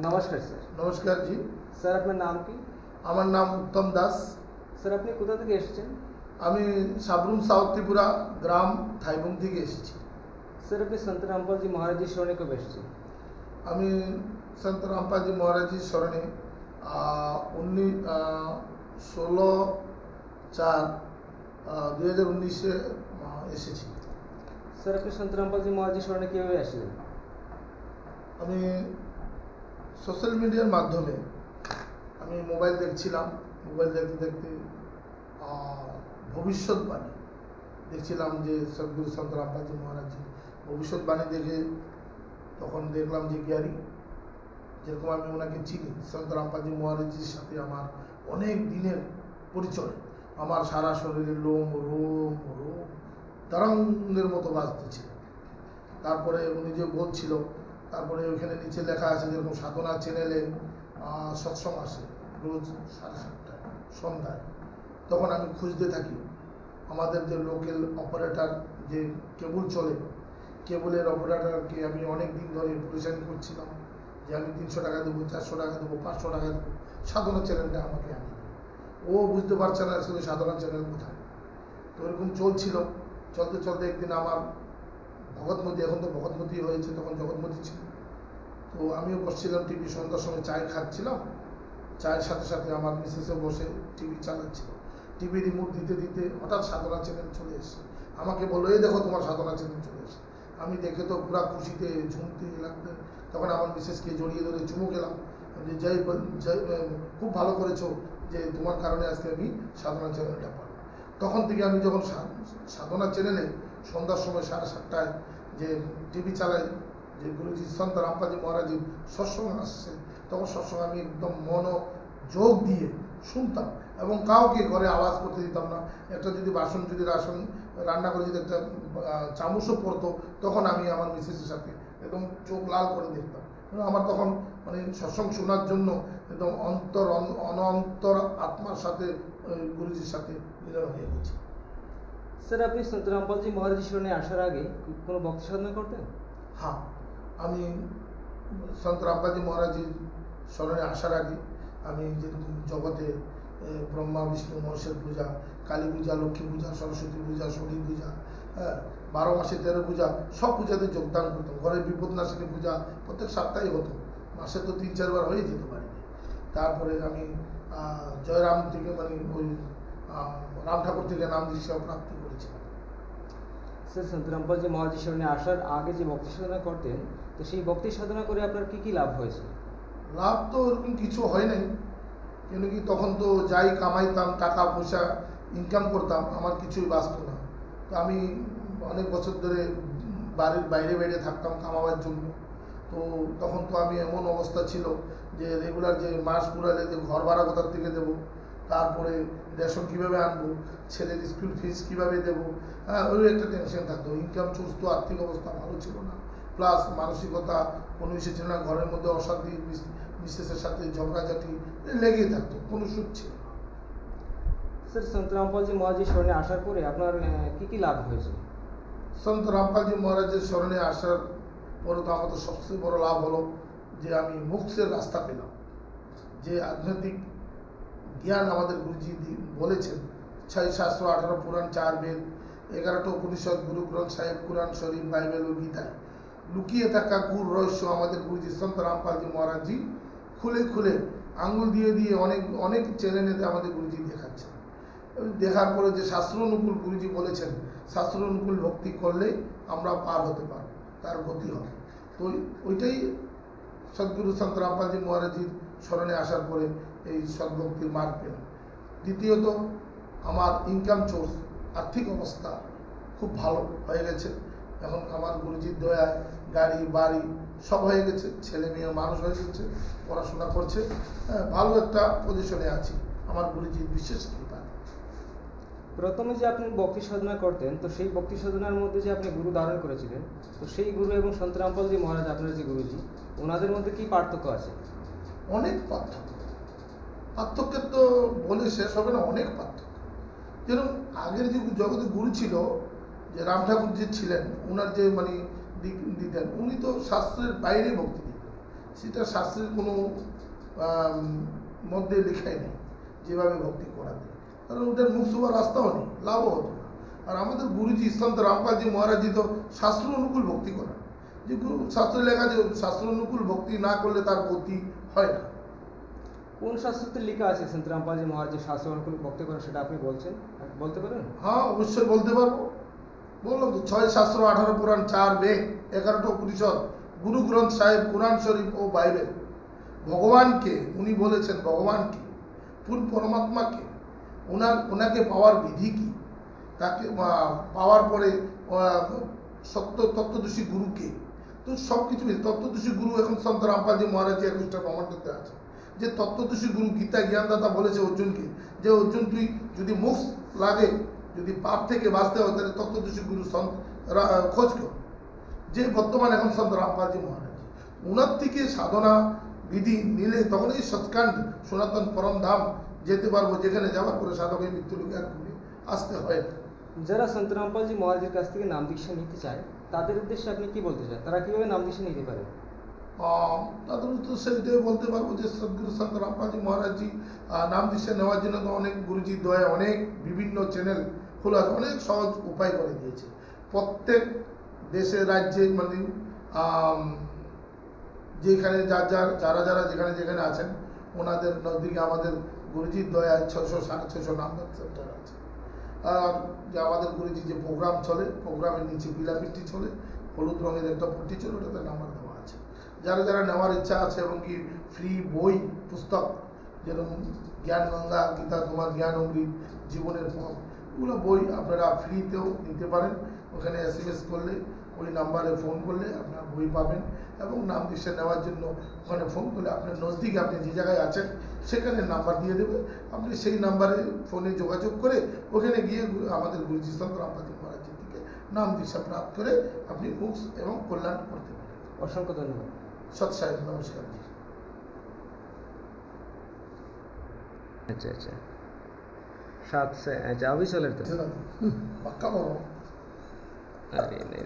নমস্কার স্যার। নমস্কার জি। স্যার আপনার নাম কি? আমার নাম উত্তম দাস। স্যার আপনি কোথা থেকে এসেছেন? আমি সাবরুম সাউথ ত্রিপুরা গ্রাম থাইবুং থেকে এসেছি। স্যার আপনি সন্ত রামপালজি মহারাজের স্মরণে কবে এসেছেন? আমি সন্ত রামপালজি মহারাজজির স্মরণে 16/4/2019 এসেছি। স্যার আপনি সন্ত রামপালজি মহারাজের স্মরণে কীভাবে আসলেন? আমি সোশ্যাল মিডিয়ার মাধ্যমে আমি মোবাইল দেখছিলাম। মোবাইল দেখতে দেখতে ভবিষ্যৎবাণী দেখছিলাম যে সদ্গুরু সন্ত রামপালজি মহারাজজি ভবিষ্যৎবাণী দেখে তখন দেখলাম যে জ্ঞানী, যেরকম আমি ওনাকে চিনি, সন্ত রামপালজি মহারাজজির সাথে আমার অনেক দিনের পরিচয়। আমার সারা শরীরে লোম রোম রোম তরঙ্গের মতো বাজতেছিল। তারপরে উনি যে বলছিল, তারপরে ওইখানে নিচে লেখা আছে যেরকম সাধনা চ্যানেলে সৎসঙ্গ আসে রোজ 7:30টায় সন্ধ্যায়। তখন আমি খুঁজতে থাকি আমাদের যে লোকাল অপারেটর যে কেবল চলে, কেবলের অপারেটরকে আমি অনেক দিন ধরে পরিচালনা করছিলাম যে আমি 300 টাকা দেবো, 400 টাকা দেবো, 500 টাকা দেবো, সাধনা চ্যানেলটা আমাকে আনি। ও বুঝতে পারছে না আসলে সাধনা চ্যানেল কোথায়। তো এরকম চলছিল। চলতে চলতে একদিন আমার ভগৎমতি, এখন তো ভগৎমতি হয়েছে, তখন জগৎমতি ছিল, তো আমিও বসছিলাম টিভি, সন্ধ্যার সময় চায় খাচ্ছিলাম, চায়ের সাথে সাথে আমার মিসেসও বসে টিভি চালাচ্ছিল। টিভি রিমোট দিতে দিতে হঠাৎ সাধনা চ্যানেল চলে এসে আমাকে বললো, এই দেখো তোমার সাধনা চ্যানেল চলে এসে। আমি দেখে তো পুরা খুশিতে ঝুমতে লাগতে, তখন আমার মিসেসকে জড়িয়ে ধরে চুমু খেলাম যে জয় জয়, খুব ভালো করেছো যে তোমার কারণে আজকে আমি সাধনা চ্যানেলটা পাই। তখন থেকে আমি যখন সাধনা চ্যানেলে সন্ধ্যার সময় 7:30টায় যে টিভি চালাই, যে গুরুজি সন্ত রামপালজি মহারাজজির সৎসঙ্গ আসছে, তখন সৎসঙ্গ আমি একদম মনোযোগ দিয়ে শুনতাম এবং কাউকে ঘরে আওয়াজ করতে দিতাম না। একটা যদি বাসন যদি রান্না করে যদি একটা চামচও পড়তো, তখন আমি আমার মিসেসের সাথে একদম চোখ লাল করে দেখতাম। আমার তখন মানে সৎসঙ্গ শোনার জন্য একদম অনন্তর আত্মার সাথে গুরুজির সাথে মিলন হয়ে গেছে। স্যার আপনি সন্ত রামপালজি মহারাজের স্মরণে আসার আগে কোনো ভক্তি সাধনা করতেন? হ্যাঁ, আমি সন্ত রামপালজি মহারাজের স্মরণে আসার আগে আমি যেরকম জগতে ব্রহ্মা বিষ্ণু মহেশের পূজা, কালী পূজা, লক্ষ্মী পূজা, সরস্বতী পূজা, শনি পূজা, 12 মাসে 13 পূজা, সব পূজাতে যোগদান করতাম। ঘরে বিপদনাশিনী পূজা প্রত্যেক সপ্তাহে হতো, মাসে তো 3-4 বার হয়ে যেত বাড়িতে। তারপরে আমি জয়রাম থেকে মানে ওই রাম ঠাকুর থেকে নাম দীক্ষা প্রাপ্তি করেছিলাম। স্যার সন্ত রামপালজি মহারাজের স্মরণে আসার আগে যে ভক্তি সাধনা করতেন, তো সেই ভক্তি সাধনা করে আপনার কি কি লাভ হয়েছে? লাভ তো ওরকম কিছু হয় নাই, কেন কি তখন তো যাই কামাইতাম, টাকা পয়সা ইনকাম করতাম, আমার কিছুই বাঁচত না। তো আমি অনেক বছর ধরে বাড়ির বাইরে বাইরে থাকতাম কামাবার জন্য। তো তখন তো আমি এমন অবস্থা ছিল যে রেগুলার যে মাস পুরালে যে ঘর ভাড়া কোথার থেকে দেবো, তারপরে রেশন কীভাবে আনবো, ছেলের স্কুল ফিস কীভাবে দেবো, ওই একটা টেনশন থাকতো। ইনকাম সোর্স তো আর্থিক অবস্থা ভালো ছিল না, প্লাস মানসিকতা কোনো কিছু ছিল না, ঘরের মধ্যে অশান্তি, মিসেসের সাথে ঝগড়াঝাটি লেগেই থাকতো, কোনো সুখ ছিল না। স্যার সন্ত রামপালজি মহারাজের স্মরণে আসার পরে আপনার কি কি লাভ হয়েছে? সন্ত রামপালজি মহারাজের স্মরণে আসার পরে তো আমাদের সবচেয়ে বড় লাভ হলো যে আমি মোক্ষের রাস্তা পেলাম। যে আধ্যাত্মিক জ্ঞান আমাদের গুরুজি বলেছেন, 6 শাস্ত্র, 18 পুরাণ, 4 বেদ, 11টা উপনিষদ, গুরু গ্রন্থ সাহেব, কোরআন শরীফ, বাইবেল ও গীতায় লুকিয়ে থাকা গুরু রহস্য আমাদের গুরুজি সন্ত রামপালজি মহারাজজি খুলে খুলে আঙ্গুল দিয়ে দিয়ে অনেক অনেক চ্যানেলেতে আমাদের গুরুজি দেখাচ্ছেন। দেখার পরে যে শাস্ত্রানুকূল গুরুজি বলেছেন, শাস্ত্রানুকূল ভক্তি করলে আমরা পার হতে পারব, তার গতি হবে। তো ওইটাই সদ্গুরু সন্ত রামপালজি মহারাজজির স্মরণে আসার পরে এই সদ্ভক্তির মার্গ পেলাম। দ্বিতীয়ত আমার ইনকাম সোর্স, আর্থিক অবস্থা খুব ভালো হয়ে গেছে। এখন আমার গুরুজির দয়ায় গাড়ি বাড়ি সব হয়ে গেছে, ছেলে মেয়ে মানুষ হয়ে গেছে, পড়াশোনা করছে, ভালো একটা পজিশনে আছি আমার গুরুজির বিশেষ কৃপা। প্রথমে যে আপনি ভক্তি সাধনা করতেন, তো সেই ভক্তি সাধনার মধ্যে যে আপনি গুরু ধারণ করেছিলেন, তো সেই গুরু এবং সন্ত রামপালজি মহারাজ আপনার যে গুরুজি, ওনাদের মধ্যে কি পার্থক্য আছে? অনেক পার্থক্য, পার্থক্যের তো বলে শেষ হবে না, অনেক পার্থক্য। যেরকম আগের যে জগতে গুরু ছিল, যে রাম ঠাকুর যে ছিলেন, ওনার যে মানে দিতেন, উনি তো শাস্ত্রের বাইরে ভক্তি দিতেন। সেটা শাস্ত্রের কোনো আম, মধ্যে লেখাই নেই যেভাবে ভক্তি করা যায়, কারণ ওটার মুখ হওয়ার রাস্তাও নেই, লাভও হতো না। আর আমাদের গুরুজি সন্ত রামপালজি মহারাজজি তো শাস্ত্র অনুকূল ভক্তি করা, যে গুরু শাস্ত্রে লেখা যে শাস্ত্র অনুকূল ভক্তি না করলে তার গতি হয় না। কোন শাস্ত্রতে লেখা আছে সন্ত রামপালজি মহারাজ যে শাস্ত্র অনুকূল ভক্তি করেন, সেটা আপনি বলতে পারেন? হ্যাঁ, অবশ্যই বলতে পারবো। বললাম তো 6 শাস্ত্র 18 পুরাণ 4 বেদ 11টা উপনিষদ, গুরু গ্রন্থ সাহেব, কুরআন শরীফ ও বাইবেল। ভগবানকে উনি বলেছেন, ভগবানকে পূর্ণ পরমাত্মাকে ওনাকে পাওয়ার বিধি কি, তাকে পাওয়ার পরে সত্য তত্ত্বদর্শী গুরুকে, তো সব কিছু তত্ত্বদর্শী গুরু এখন সন্ত রামপালজি মহারাজ 21টা প্রমাণ করতে আছে যে তত্ত্বদর্শী গুরু গীতা জ্ঞানদাতা বলেছে অর্জুনকে যে অর্জুন তুই যদি মুখ লাগে, যদি পাপ থেকে বাঁচতে হয় তাহলে তত্ত্বদর্শী গুরু খোঁজ কর, যে বর্তমান এখন সন্ত রামপালজি মহারাজ। ওনার থেকে সাধনা বিধি নিলে তখন এই সৎকাণ্ড সনাতন পরম ধাম যেতে পারবো, যেখানে যাওয়ার পরে সাধকের মৃত্যু লোকে আর ঘুরে আসতে হয় না। যারা সন্ত রামপালজি মহারাজের কাছ থেকে নাম দীক্ষা নিতে চায় তাদের উদ্দেশ্যে আপনি কি বলতে চান, তারা কিভাবে নাম দীক্ষা নিতে পারে? তাদের তো সেইটাই বলতে পারবো যে সদ্গুরু সন্ত রামপালজি মহারাজজি নাম দীক্ষা নেওয়ার জন্য তো অনেক গুরুজি দয়া অনেক বিভিন্ন চ্যানেল খোলা আছে, অনেক সহজ উপায় করে দিয়েছে। প্রত্যেক দেশে রাজ্যে মানে যেখানে যারা যেখানে যেখানে আছেন ওনাদের নজদিকে আমাদের গুরুজির দয়ায় 600 650 নাম্বার সেন্টার আছে। আর যে আমাদের গুরুজি যে প্রোগ্রাম চলে, প্রোগ্রামের নিচে পিলাপিটি চলে, হলুদ রঙের একটা পট্টি চলে, ওটাতে নাম্বার দেওয়া আছে। যারা নেওয়ার ইচ্ছা আছে এবং কি ফ্রি বই পুস্তক যেরকম জ্ঞান গঙ্গা, গীতা তোমার জ্ঞান অমৃত, জীবনের পথ, ওগুলো বই আপনারা ফ্রিতেও নিতে পারেন। ওখানে SMS করলে, ওই নাম্বারে ফোন করলে আপনার বই পাবেন, এবং নাম দীক্ষা নেওয়ার জন্য ওখানে ফোন করলে আপনার নজদিকে আপনি যে জায়গায় আছেন সেখানে নাম্বার দিয়ে দেবে, আপনি সেই নাম্বারে ফোনে যোগাযোগ করে ওখানে গিয়ে আমাদের গুরুজি সন্ত রামপালজি মহারাজের থেকে নাম দীক্ষা প্রাপ্ত করে আপনি মুক্ত এবং কল্যাণ করতে পারেন। অসংখ্য ধন্যবাদ। সৎ সাহেব, নমস্কার জি। अच्छा 7 से अच्छा अभी चल रहे थे। पक्का बोलो। अरे नहीं